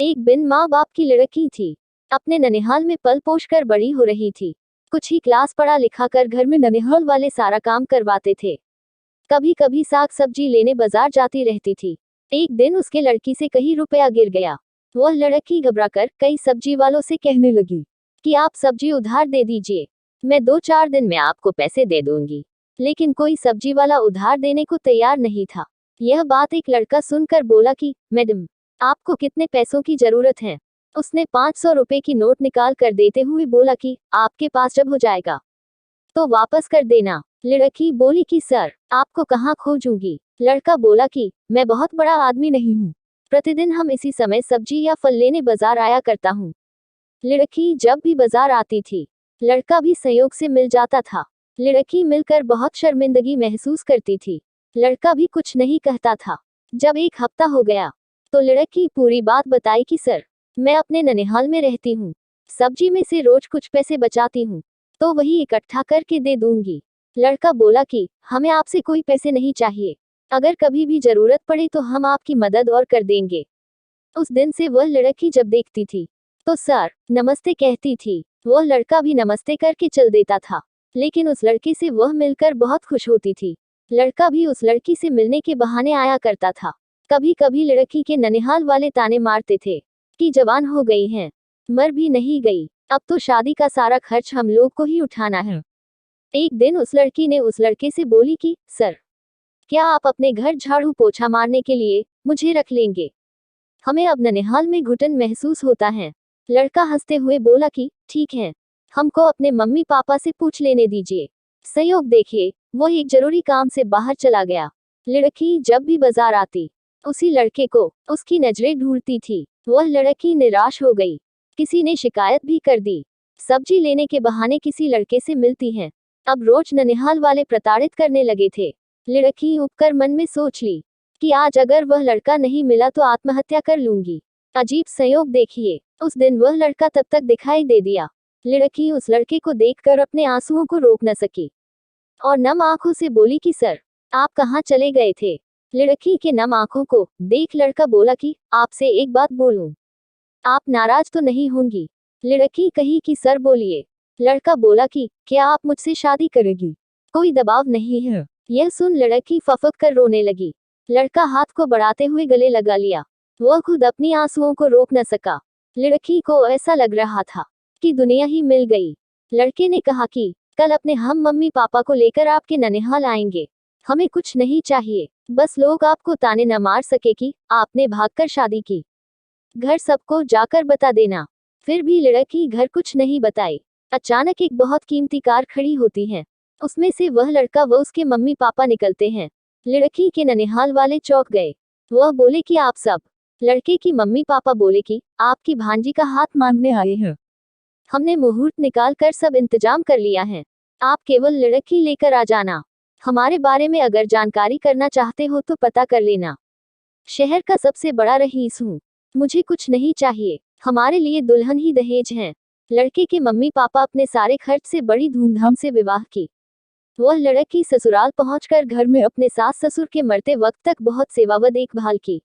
एक बिन माँ बाप की लड़की थी। अपने ननिहाल में पल पोष कर बड़ी हो रही थी। कुछ ही क्लास पढ़ा लिखा कर घर में ननिहाल वाले सारा काम करवाते थे। कभी कभी साग सब्जी लेने बाजार जाती रहती थी। एक दिन उसके लड़की से कहीं रुपया गिर गया। वह लड़की घबराकर कई सब्जी वालों से कहने लगी कि आप सब्जी उधार दे दीजिए, मैं 2-4 दिन में आपको पैसे दे दूंगी। लेकिन कोई सब्जी वाला उधार देने को तैयार नहीं था। यह बात एक लड़का सुनकर बोला कि मैडम, आपको कितने पैसों की जरूरत है? उसने 500 रुपए की नोट निकाल कर देते हुए बोला कि आपके पास जब हो जाएगा तो वापस कर देना। लड़की बोली कि सर, आपको कहाँ खोजूंगी? लड़का बोला कि मैं बहुत बड़ा आदमी नहीं हूँ, प्रतिदिन हम इसी समय सब्जी या फल लेने बाजार आया करता हूँ। लड़की जब भी बाजार आती थी, लड़का भी संयोग से मिल जाता था। लड़की मिलकर बहुत शर्मिंदगी महसूस करती थी। लड़का भी कुछ नहीं कहता था। जब एक हफ्ता हो गया तो लड़की पूरी बात बताई कि सर, मैं अपने ननिहाल में रहती हूँ, सब्जी में से रोज कुछ पैसे बचाती हूँ, तो वही इकट्ठा करके दे दूंगी। लड़का बोला कि हमें आपसे कोई पैसे नहीं चाहिए, अगर कभी भी जरूरत पड़े तो हम आपकी मदद और कर देंगे। उस दिन से वह लड़की जब देखती थी तो सर नमस्ते कहती थी। वह लड़का भी नमस्ते करके चल देता था। लेकिन उस लड़की से वह मिलकर बहुत खुश होती थी। लड़का भी उस लड़की से मिलने के बहाने आया करता था। कभी कभी लड़की के ननिहाल वाले ताने मारते थे कि जवान हो गई हैं, मर भी नहीं गई, अब तो शादी का सारा खर्च हम लोग को ही उठाना है। एक दिन उस लड़की ने उस लड़के से बोली कि सर, क्या आप अपने घर झाड़ू पोछा मारने के लिए मुझे रख लेंगे? हमें अब ननिहाल में घुटन महसूस होता है। लड़का हंसते हुए बोला कि ठीक है, हमको अपने मम्मी पापा से पूछ लेने दीजिए। संयोग देखिए, वो एक जरूरी काम से बाहर चला गया। लड़की जब भी बाजार आती, उसी लड़के को उसकी नजरें ढूंढती थी। वह लड़की निराश हो गई। किसी ने शिकायत भी कर दी। सब्जी लेने के बहाने किसी लड़के से मिलती है। अब रोज ननिहाल वाले प्रताड़ित करने लगे थे। लड़की उबकर मन में सोच ली कि आज अगर वह लड़का नहीं मिला तो आत्महत्या कर लूंगी। अजीब संयोग देखिए, उस दिन वह लड़का तब तक दिखाई दे दिया। लड़की उस लड़के को देखकर अपने आंसुओं को रोक न सकी और नम आंखों से बोली कि सर, आप कहाँ चले गए थे? लड़की के नम आंखों को देख लड़का बोला कि आपसे एक बात बोलूं, आप नाराज तो नहीं होंगी? लड़की कही कि सर बोलिए। लड़का बोला कि क्या आप मुझसे शादी करेगी? कोई दबाव नहीं है। यह सुन लड़की फफक कर रोने लगी। लड़का हाथ को बढ़ाते हुए गले लगा लिया। वह खुद अपनी आंसुओं को रोक न सका। लड़की को ऐसा लग रहा था कि दुनिया ही मिल गई। लड़के ने कहा कि कल अपने हम मम्मी पापा को लेकर आपके ननिहाल आएंगे। हमें कुछ नहीं चाहिए, बस लोग आपको ताने न मार सके कि आपने भागकर शादी की। घर सबको जाकर बता देना। फिर भी लड़की घर कुछ नहीं बताई। अचानक एक बहुत कीमती कार खड़ी होती है। उसमें से वह लड़का व उसके मम्मी पापा निकलते हैं। लड़की के ननिहाल वाले चौंक गए। वह बोले कि आप सब? लड़के की मम्मी पापा बोले कि आपकी भांजी का हाथ मांगने आए हैं। हमने मुहूर्त निकाल कर सब इंतजाम कर लिया है, आप केवल लड़की लेकर आ जाना। हमारे बारे में अगर जानकारी करना चाहते हो तो पता कर लेना। शहर का सबसे बड़ा रईस हूँ, मुझे कुछ नहीं चाहिए, हमारे लिए दुल्हन ही दहेज है। लड़के के मम्मी पापा अपने सारे खर्च से बड़ी धूमधाम से विवाह की। वह लड़की ससुराल पहुंचकर घर में अपने सास ससुर के मरते वक्त तक बहुत सेवा व देखभाल की।